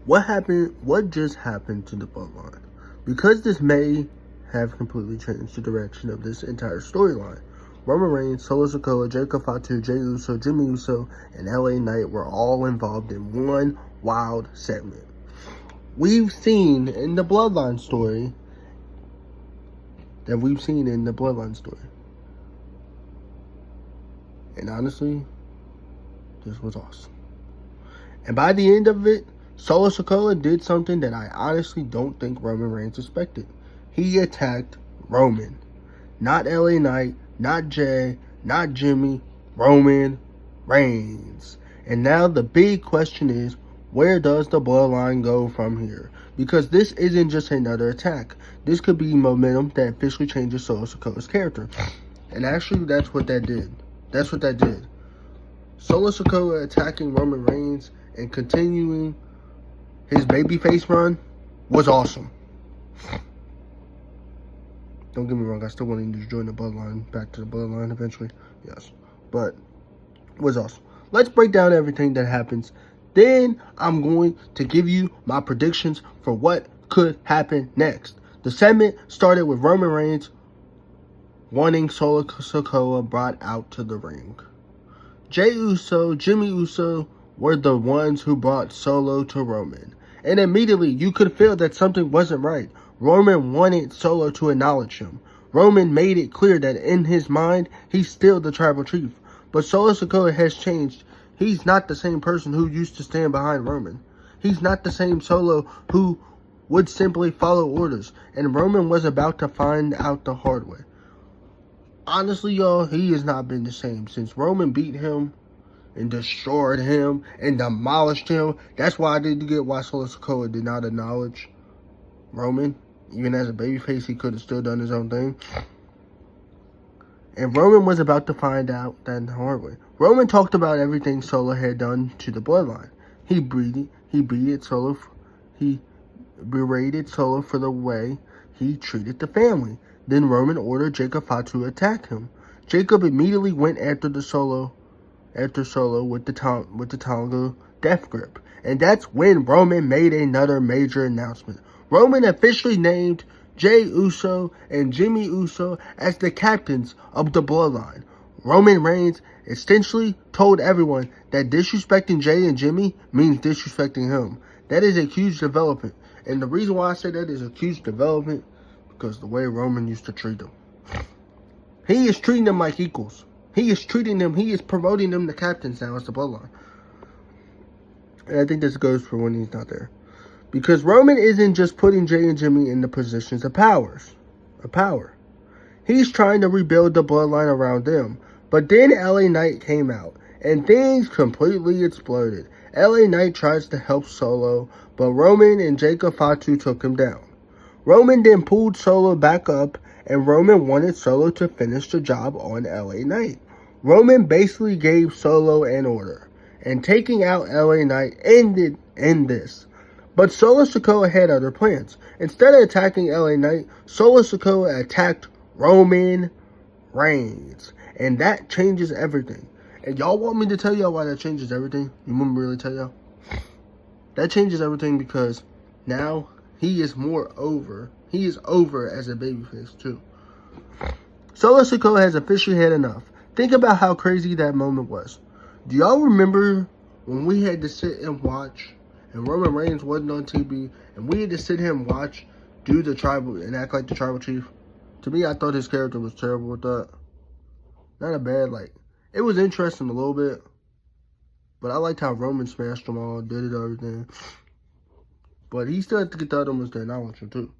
What happened? What just happened to the Bloodline? Because this may have completely changed the direction of this entire storyline. Roman Reigns, Solo Sikoa, Jacob Fatu, Jey Uso, Jimmy Uso, and LA Knight were all involved in one wild segment. We've seen in the Bloodline story And honestly, this was awesome. And by the end of it, Solo Sikoa did something that I honestly don't think Roman Reigns expected. He attacked Roman. Not LA Knight, not Jay, not Jimmy, Roman Reigns. And now the big question is, where does the Bloodline go from here? Because this isn't just another attack. This could be momentum that officially changes Solo Sikoa's character. And actually, that's what that did. Solo Sikoa attacking Roman Reigns and continuing his babyface run was awesome. Don't get me wrong, I still want him to join the Bloodline, back to the Bloodline eventually. Yes. But it was awesome. Let's break down everything that happens. Then I'm going to give you my predictions for what could happen next. The segment started with Roman Reigns wanting Solo Sikoa brought out to the ring. Jey Uso, Jimmy Uso were the ones who brought Solo to Roman. And immediately you could feel that something wasn't right. Roman wanted Solo to acknowledge him. Roman made it clear that in his mind, he's still the tribal chief. But Solo Sikoa has changed. He's not the same person who used to stand behind Roman. He's not the same Solo who would simply follow orders. And Roman was about to find out the hard way. Honestly, y'all, he has not been the same since Roman beat him and destroyed him and demolished him. That's why I didn't get why Solo Sikoa did not acknowledge Roman. Even as a babyface, he could have still done his own thing. And Roman was about to find out that the hard way. Roman talked about everything Solo had done to the Bloodline. He berated Solo for the way he treated the family. Then Roman ordered Jacob Fatu to attack him. Jacob immediately went after Solo with the Tonga death grip. And that's when Roman made another major announcement. Roman officially named Jey Uso and Jimmy Uso as the captains of the Bloodline. Roman Reigns essentially told everyone that disrespecting Jey and Jimmy means disrespecting him. That is a huge development. And the reason why I say that is a huge development because the way Roman used to treat them. He is treating them like equals. He is promoting them to captains now as the Bloodline. And I think this goes for when he's not there. Because Roman isn't just putting Jey and Jimmy in the positions of power. He's trying to rebuild the Bloodline around them. But then LA Knight came out, and things completely exploded. LA Knight tries to help Solo, but Roman and Jacob Fatu took him down. Roman then pulled Solo back up, and Roman wanted Solo to finish the job on LA Knight. Roman basically gave Solo an order, and taking out LA Knight ended in this. But Solo Sikoa had other plans. Instead of attacking LA Knight, Solo Sikoa attacked Roman Reigns. And that changes everything. And y'all want me to tell y'all why that changes everything? You want me to really tell y'all? That changes everything because now he is over. He is over as a babyface too. Solo Sikoa has officially had enough. Think about how crazy that moment was. Do y'all remember when we had to sit and watch and Roman Reigns wasn't on TV and we had to sit here and watch do the tribal and act like the tribal chief? To me, I thought his character was terrible with that. Not a bad, it was interesting a little bit. But I liked how Roman smashed them all, did it, everything. But he still had to get the other ones to acknowledge him too.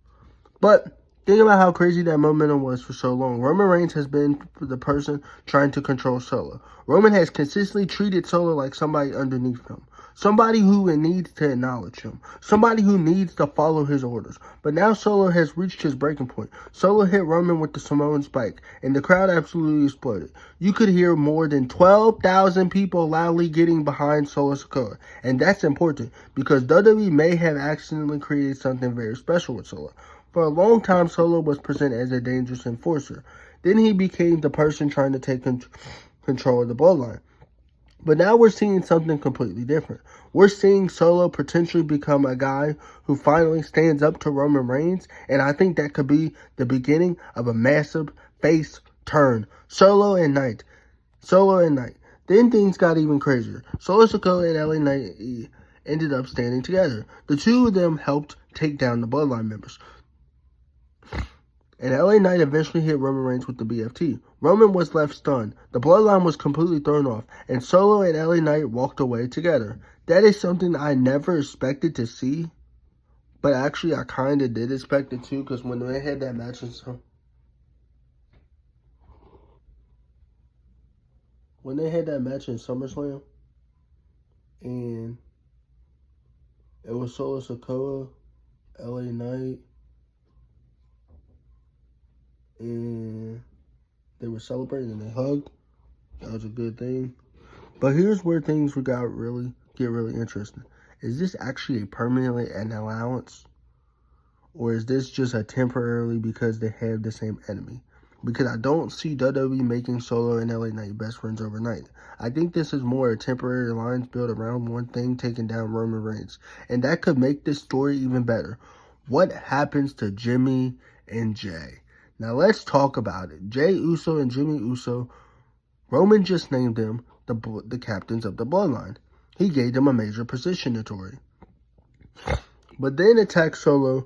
But think about how crazy that momentum was for so long. Roman Reigns has been the person trying to control Solo. Roman has consistently treated Solo like somebody underneath him. Somebody who needs to acknowledge him. Somebody who needs to follow his orders. But now Solo has reached his breaking point. Solo hit Roman with the Samoan Spike, and the crowd absolutely exploded. You could hear more than 12,000 people loudly getting behind Solo Sikoa. And that's important, because WWE may have accidentally created something very special with Solo. For a long time, Solo was presented as a dangerous enforcer. Then he became the person trying to take control of the Bloodline. But now we're seeing something completely different. We're seeing Solo potentially become a guy who finally stands up to Roman Reigns, and I think that could be the beginning of a massive face turn. Solo and Knight. Solo and Knight. Then things got even crazier. Solo Sikoa and LA Knight ended up standing together. The two of them helped take down the Bloodline members. And LA Knight eventually hit Roman Reigns with the BFT. Roman was left stunned. The Bloodline was completely thrown off. And Solo and LA Knight walked away together. That is something I never expected to see. But actually, I kind of did expect it too. Because when they had that match in SummerSlam, and it was Solo Sikoa, LA Knight, and they were celebrating and they hugged. That was a good thing. But here's where things get really interesting. Is this actually a permanently an allowance? Or is this just a temporarily because they have the same enemy? Because I don't see WWE making Solo and LA Knight best friends overnight. I think this is more a temporary alliance built around one thing, taking down Roman Reigns. And that could make this story even better. What happens to Jimmy and Jey? Now let's talk about it. Jey Uso and Jimmy Uso, Roman just named them the captains of the Bloodline. He gave them a major position authority. But then Solo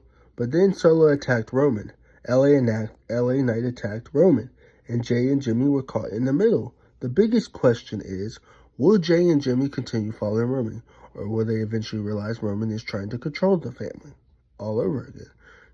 attacked Roman. LA Knight attacked Roman. And Jey and Jimmy were caught in the middle. The biggest question is, will Jey and Jimmy continue following Roman? Or will they eventually realize Roman is trying to control the family all over again?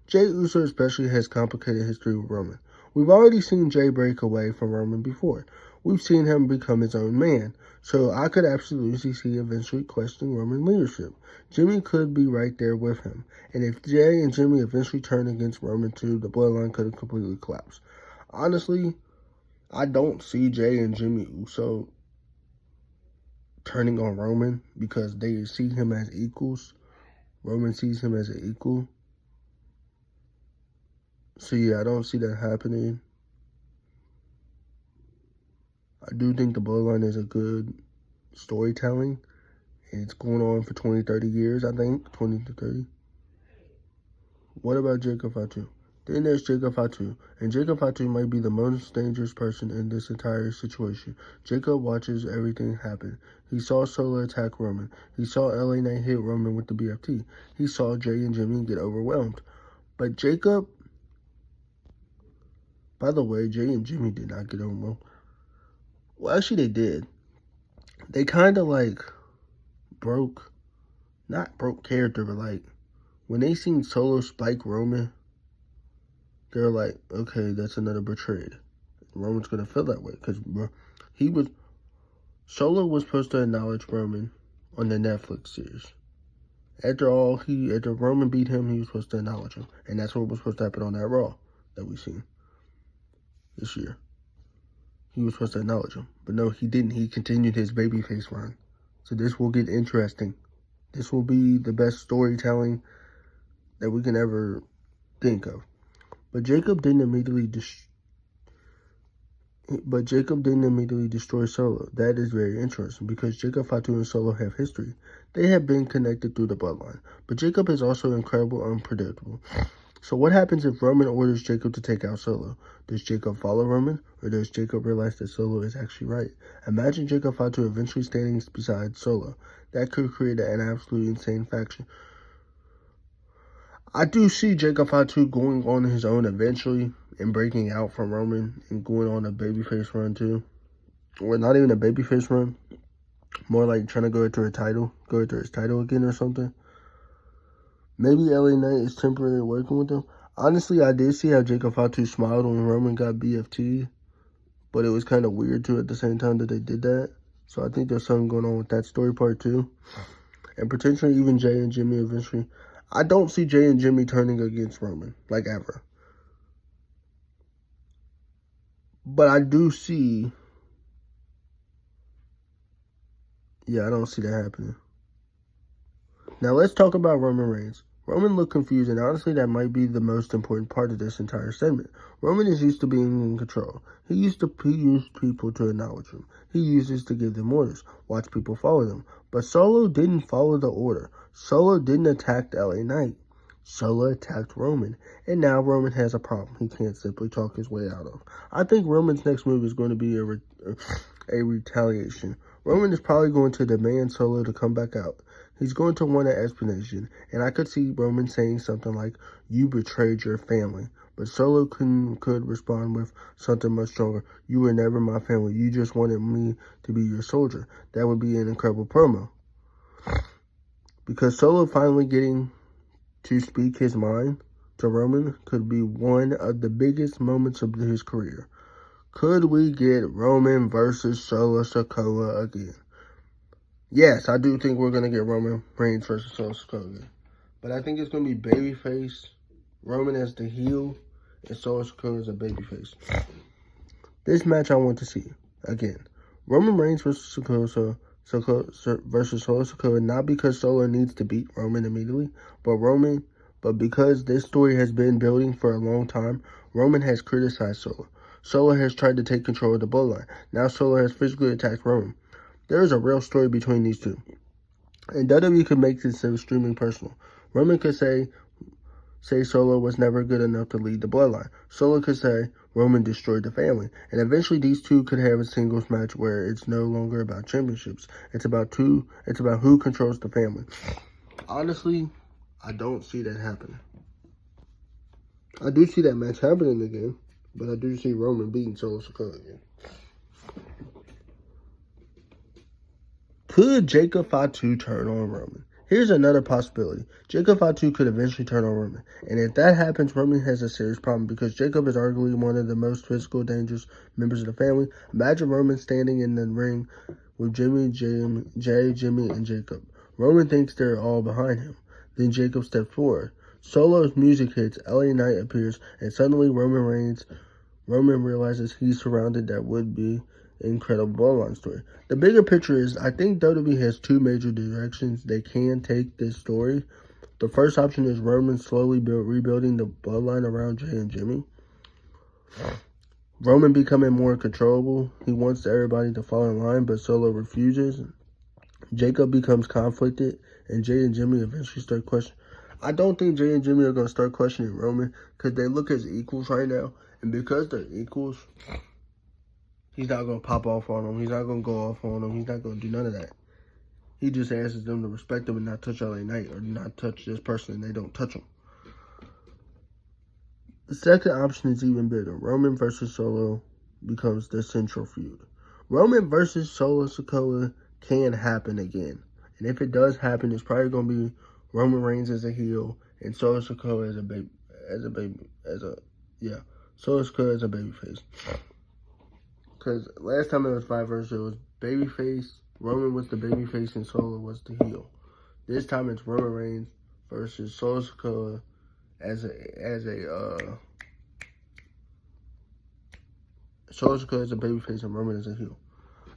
Jey Uso especially has complicated history with Roman. We've already seen Jey break away from Roman before. We've seen him become his own man. So I could absolutely see eventually questioning Roman leadership. Jimmy could be right there with him. And if Jey and Jimmy eventually turn against Roman too, the Bloodline could have completely collapsed. Honestly, I don't see Jey and Jimmy Uso turning on Roman because they see him as equals. Roman sees him as an equal. So yeah, I don't see that happening. I do think the Bloodline is a good storytelling. And it's going on for 20, 30 years, I think. 20 to 30. What about Jacob Fatu? Then there's Jacob Fatu. And Jacob Fatu might be the most dangerous person in this entire situation. Jacob watches everything happen. He saw Solo attack Roman. He saw LA Knight hit Roman with the BFT. He saw Jey and Jimmy get overwhelmed. But Jacob... By the way, Jey and Jimmy did not get overwhelmed. Well, actually, they did. They kind of, not broke character, but, when they seen Solo Spike Roman, they're like, okay, that's another betrayed. Roman's going to feel that way, because Solo was supposed to acknowledge Roman on the Netflix series. After Roman beat him, he was supposed to acknowledge him. And that's what was supposed to happen on that Raw that we've seen this year. He was supposed to acknowledge him. But no, he didn't. He continued his babyface run. So this will get interesting. This will be the best storytelling that we can ever think of. But Jacob didn't immediately destroy Solo. That is very interesting because Jacob Fatu and Solo have history. They have been connected through the bloodline. But Jacob is also incredible, unpredictable. So what happens if Roman orders Jacob to take out Solo? Does Jacob follow Roman? Or does Jacob realize that Solo is actually right? Imagine Jacob Fatu eventually standing beside Solo. That could create an absolutely insane faction. I do see Jacob Fatu going on his own eventually and breaking out from Roman and going on a babyface run too. Or not even a babyface run. More like trying to go after his title again or something. Maybe LA Knight is temporarily working with them. Honestly, I did see how Jacob Fatu smiled when Roman got BFT. But it was kind of weird too at the same time that they did that. So I think there's something going on with that story part too. And potentially even Jey and Jimmy eventually. I don't see Jey and Jimmy turning against Roman, ever. But I do see... Yeah, I don't see that happening. Now let's talk about Roman Reigns. Roman looked confused, and honestly, that might be the most important part of this entire segment. Roman is used to being in control. He used people to acknowledge him. He uses to give them orders, watch people follow them. But Solo didn't follow the order. Solo didn't attack LA Knight. Solo attacked Roman, and now Roman has a problem he can't simply talk his way out of. I think Roman's next move is going to be a retaliation. Roman is probably going to demand Solo to come back out. He's going to want an explanation, and I could see Roman saying something like, "You betrayed your family." But Solo could respond with something much stronger. "You were never my family. You just wanted me to be your soldier." That would be an incredible promo. Because Solo finally getting to speak his mind to Roman could be one of the biggest moments of his career. Could we get Roman versus Solo Sikoa again? Yes, I do think we're going to get Roman Reigns versus Solo Sikoa again. But I think it's going to be babyface, Roman as the heel, and Solo Sikoa as a babyface. This match I want to see again. Roman Reigns versus Solo Sikoa, not because Solo needs to beat Roman immediately, but because this story has been building for a long time. Roman has criticized Solo. Solo has tried to take control of the bloodline. Now Solo has physically attacked Roman. There is a real story between these two. And WWE could make this extremely personal. Roman could say Solo was never good enough to lead the bloodline. Solo could say Roman destroyed the family. And eventually these two could have a singles match where it's no longer about championships. It's about who controls the family. Honestly, I don't see that happening. I do see that match happening again, but I do see Roman beating Solo Sikoa again. Could Jacob Fatu turn on Roman? Here's another possibility. Jacob Fatu could eventually turn on Roman. And if that happens, Roman has a serious problem because Jacob is arguably one of the most physical, dangerous members of the family. Imagine Roman standing in the ring with Jimmy, and Jacob. Roman thinks they're all behind him. Then Jacob steps forward. Solo's music hits, LA Knight appears, and suddenly Roman realizes he's surrounded. That would be incredible bloodline story. The bigger picture is I think WWE has two major directions they can take this story. The first option is Roman slowly rebuilding the bloodline around Jey and Jimmy. Roman becoming more controllable. He wants everybody to fall in line, but Solo refuses. Jacob becomes conflicted, and Jey and Jimmy eventually start questioning. I don't think Jey and Jimmy are going to start questioning Roman because they look as equals right now. And because they're equals, he's not going to pop off on them. He's not going to go off on them. He's not going to do none of that. He just asks them to respect him and not touch LA Knight or not touch this person, and they don't touch him. The second option is even bigger. Roman versus Solo becomes the central feud. Roman versus Solo Sikoa can happen again. And if it does happen, it's probably going to be Roman Reigns as a heel and Solo Sikoa as a babyface. Because last time it was vice versa, it was babyface, Roman was the babyface, and Solo was the heel. This time it's Roman Reigns versus Solo Sikoa Solo Sikoa as a babyface and Roman as a heel.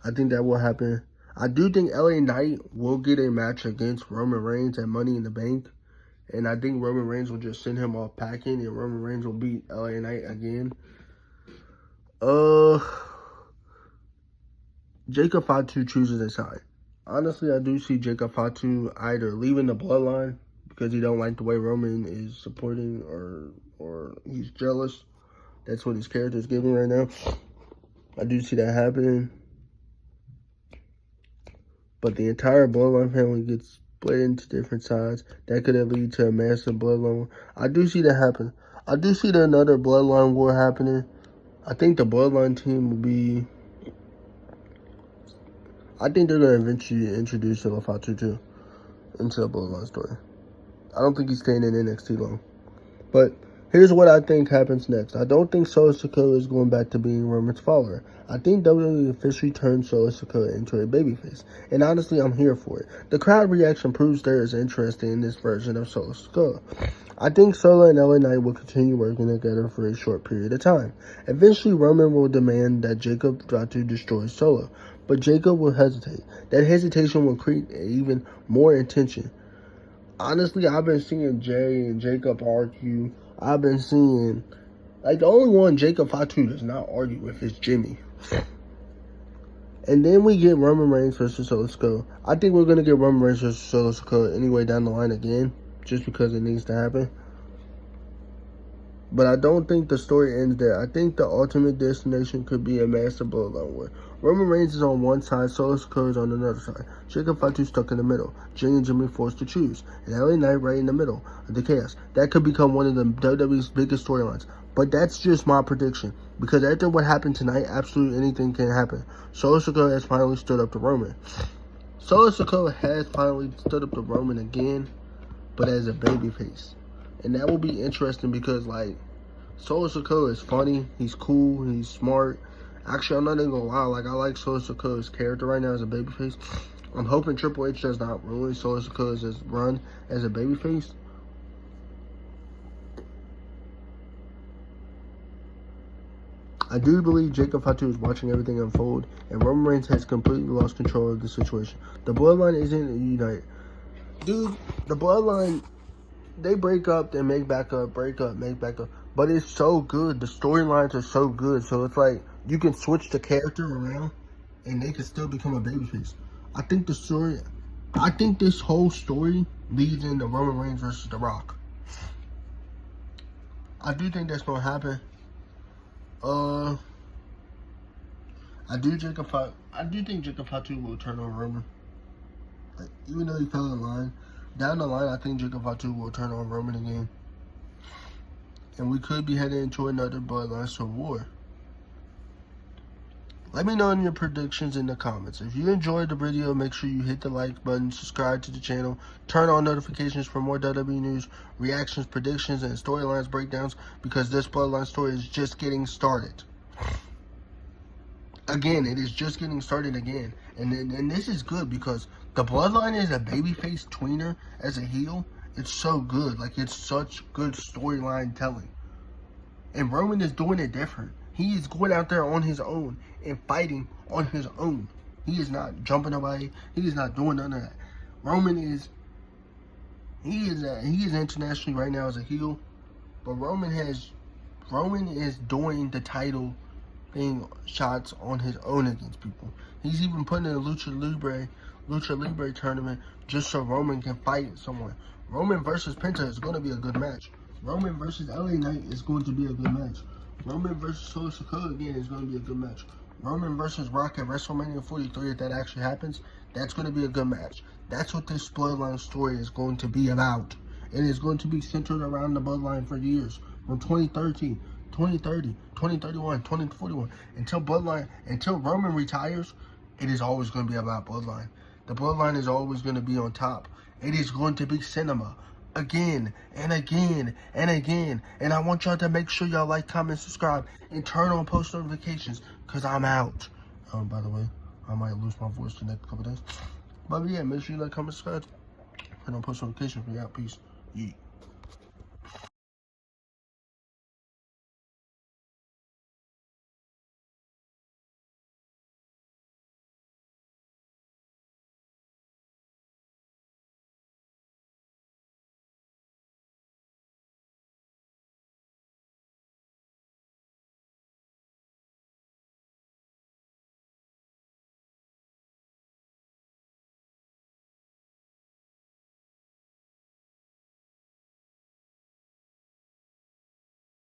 I think that will happen. I do think LA Knight will get a match against Roman Reigns at Money in the Bank. And I think Roman Reigns will just send him off packing, and Roman Reigns will beat LA Knight again. Jacob Fatu chooses a side. Honestly, I do see Jacob Fatu either leaving the bloodline because he don't like the way Roman is supporting or he's jealous. That's what his character is giving right now. I do see that happening. But the entire bloodline family gets split into different sides. That could lead to a massive bloodline war. I do see that happen. I do see another bloodline war happening. I think the bloodline team will be... I think they're going to eventually introduce Solo Fatu too into the bloodline story. I don't think he's staying in NXT long. But here's what I think happens next. I don't think Solo Sikoa is going back to being Roman's follower. I think WWE officially turned Solo Sikoa into a babyface. And honestly, I'm here for it. The crowd reaction proves there is interest in this version of Solo Sikoa. I think Solo and LA Knight will continue working together for a short period of time. Eventually, Roman will demand that Jacob Fatu destroy Solo. But Jacob will hesitate. That hesitation will create even more tension. honestly, I've been seeing Jey and Jacob argue. I've been seeing, like, the only one Jacob Fatu does not argue with is Jimmy. And then we get Roman Reigns versus Solo Sikoa. I think we're going to get Roman Reigns versus Solo Sikoa anyway down the line again, just because it needs to happen. But I don't think the story ends there. I think the ultimate destination could be a massive bloodline war. Roman Reigns is on one side, Solo Sikoa is on another side. Jacob Fatu stuck in the middle. Jey and Jimmy forced to choose. And LA Knight right in the middle of the chaos. That could become one of the WWE's biggest storylines. But that's just my prediction. Because after what happened tonight, absolutely anything can happen. Solo Sikoa has finally stood up to Roman. Solo Sikoa has finally stood up to Roman again, but as a babyface. And that will be interesting because, like, Solo Sikoa is funny, he's cool, he's smart. Actually, I'm not even gonna lie, like, I like Solo Sikoa's character right now as a babyface. I'm hoping Triple H does not ruin Solo Sikoa's run as a babyface. I do believe Jacob Fatu is watching everything unfold, and Roman Reigns has completely lost control of the situation. The Bloodline isn't united. Dude, the Bloodline, they break up, they make back up, break up, make back up. But it's so good. The storylines are so good. So it's like you can switch the character around and they can still become a babyface. I think this whole story leads into Roman Reigns versus The Rock. I do think that's going to happen. I do think Jacob Fatu will turn on Roman. Like, even though he fell in line, down the line, I think Jacob Fatu will turn on Roman again. And we could be heading into another Bloodline Civil War. Let me know your predictions in the comments. If you enjoyed the video, make sure you hit the like button, subscribe to the channel, turn on notifications for more WWE news, reactions, predictions, and storylines breakdowns, because this Bloodline story is just getting started. Again, it is just getting started again. And this is good because the Bloodline is a babyface tweener as a heel. It's so good. Like, it's such good storyline telling. And Roman is doing it different. He is going out there on his own and fighting on his own. He is not jumping away. He is not doing none of that. Roman is internationally right now as a heel, but Roman is doing the title thing shots on his own against people. He's even putting in a Lucha Libre tournament just so Roman can fight someone. Roman versus Penta is going to be a good match. Roman versus LA Knight is going to be a good match. Roman versus Solo Sikoa again is going to be a good match. Roman versus Rock at WrestleMania 43, if that actually happens, that's going to be a good match. That's what this Bloodline story is going to be about. It is going to be centered around the Bloodline for years. From 2013, 2030, 2031, 2041. Until Roman retires, it is always going to be about Bloodline. The Bloodline is always going to be on top. It is going to be cinema. Again and again and again. And I want y'all to make sure y'all like, comment, subscribe, and turn on post notifications, because I'm out. By the way, I might lose my voice the next couple days. But yeah, make sure you like, comment, subscribe, turn on post notifications. We out. Peace. Yeah.